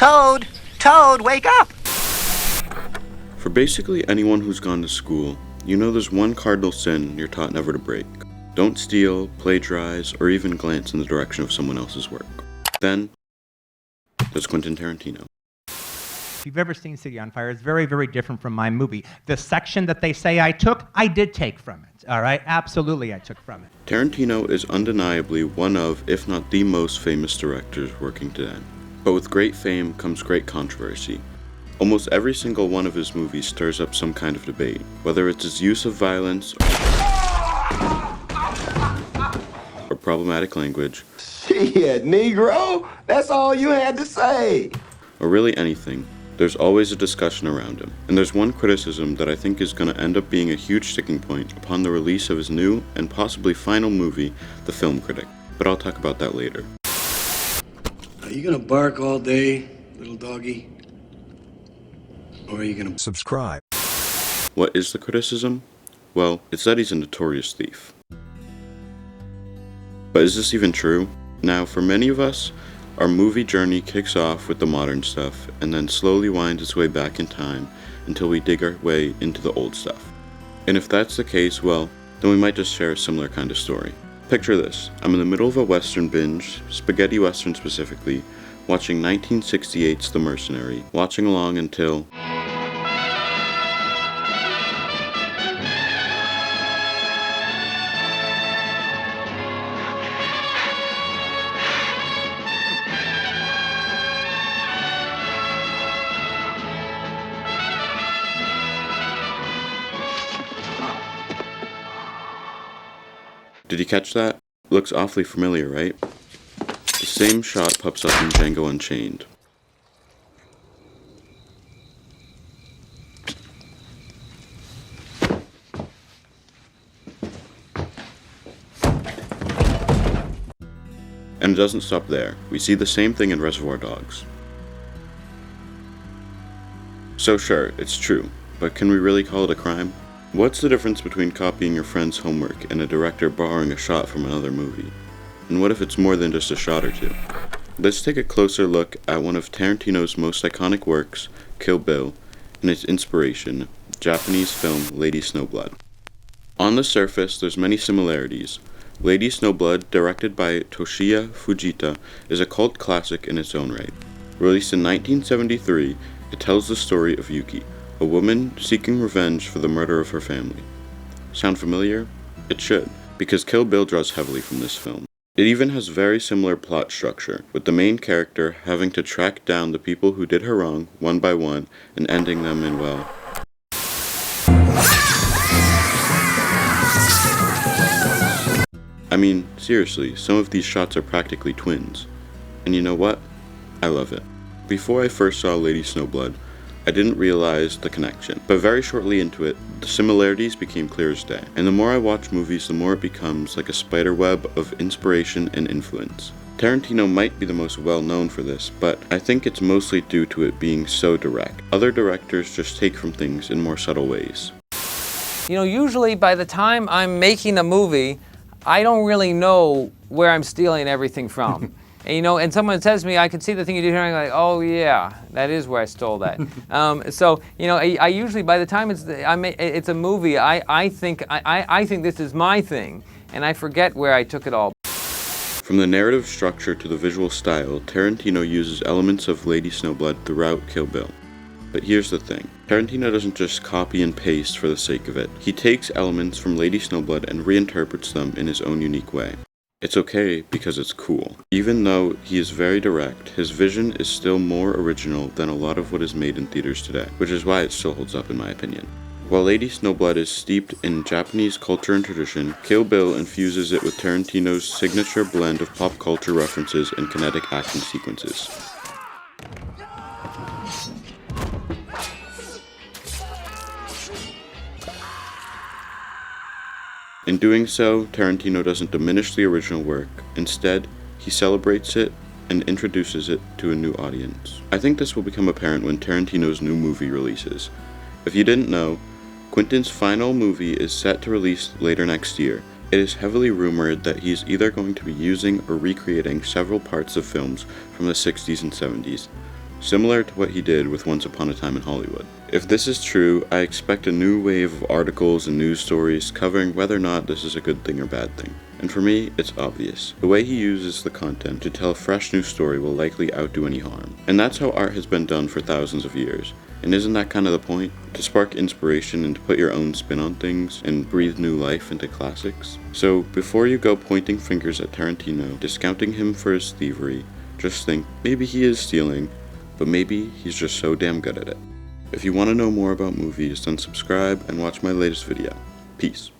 Toad! Toad, wake up! For basically anyone who's gone to school, you know there's one cardinal sin you're taught never to break. Don't steal, plagiarize, or even glance in the direction of someone else's work. Then, there's Quentin Tarantino. If you've ever seen City on Fire, it's very, very different from my movie. The section that they say I took, I did take from it, all right? Absolutely I took from it. Tarantino is undeniably one of, if not the most famous directors working today. But with great fame comes great controversy. Almost every single one of his movies stirs up some kind of debate, whether it's his use of violence or problematic language, Shit, Negro, that's all you had to say. or really anything. There's always a discussion around him, and there's one criticism that I think is going to end up being a huge sticking point upon the release of his new and possibly final movie, The Film Critic, but I'll talk about that later. Are you gonna bark all day, little doggy? Or are you gonna subscribe? What is the criticism? Well, it's that he's a notorious thief. But is this even true? Now, for many of us, our movie journey kicks off with the modern stuff and then slowly winds its way back in time until we dig our way into the old stuff. And if that's the case, well, then we might just share a similar kind of story. Picture this, I'm in the middle of a Western binge, spaghetti Western specifically, watching 1968's The Mercenary, watching along until... Did you catch that? Looks awfully familiar, right? The same shot pops up in Django Unchained. And it doesn't stop there. We see the same thing in Reservoir Dogs. So sure, it's true, but can we really call it a crime? What's the difference between copying your friend's homework and a director borrowing a shot from another movie? And what if it's more than just a shot or two? Let's take a closer look at one of Tarantino's most iconic works, Kill Bill, and its inspiration, Japanese film Lady Snowblood. On the surface, there's many similarities. Lady Snowblood, directed by Toshiya Fujita, is a cult classic in its own right. Released in 1973, it tells the story of Yuki, a woman seeking revenge for the murder of her family. Sound familiar? It should, because Kill Bill draws heavily from this film. It even has very similar plot structure, with the main character having to track down the people who did her wrong, one by one, and ending them in, well... I mean, seriously, some of these shots are practically twins. And you know what? I love it. Before I first saw Lady Snowblood, I didn't realize the connection, but very shortly into it, the similarities became clear as day. And the more I watch movies, the more it becomes like a spider web of inspiration and influence. Tarantino might be the most well-known for this, but I think it's mostly due to it being so direct. Other directors just take from things in more subtle ways. You know, usually by the time I'm making a movie, I don't really know where I'm stealing everything from. And, you know, and someone says to me, I can see the thing you do here, and I'm like, oh yeah, that is where I stole that. So, you know, I usually, by the time it's a movie, I think this is my thing, and I forget where I took it all. From the narrative structure to the visual style, Tarantino uses elements of Lady Snowblood throughout Kill Bill. But here's the thing, Tarantino doesn't just copy and paste for the sake of it. He takes elements from Lady Snowblood and reinterprets them in his own unique way. It's okay because it's cool. Even though he is very direct, his vision is still more original than a lot of what is made in theaters today, which is why it still holds up in my opinion. While Lady Snowblood is steeped in Japanese culture and tradition, Kill Bill infuses it with Tarantino's signature blend of pop culture references and kinetic action sequences. In doing so, Tarantino doesn't diminish the original work. Instead, he celebrates it and introduces it to a new audience. I think this will become apparent when Tarantino's new movie releases. If you didn't know, Quentin's final movie is set to release later next year. It is heavily rumored that he is either going to be using or recreating several parts of films from the 60s and 70s. similar to what he did with Once Upon a Time in Hollywood. If this is true, I expect a new wave of articles and news stories covering whether or not this is a good thing or bad thing. And for me, it's obvious. The way he uses the content to tell a fresh new story will likely outdo any harm. And that's how art has been done for thousands of years. And isn't that kind of the point? To spark inspiration and to put your own spin on things and breathe new life into classics? So before you go pointing fingers at Tarantino, discounting him for his thievery, just think, maybe he is stealing, but maybe he's just so damn good at it. If you want to know more about movies, then subscribe and watch my latest video. Peace.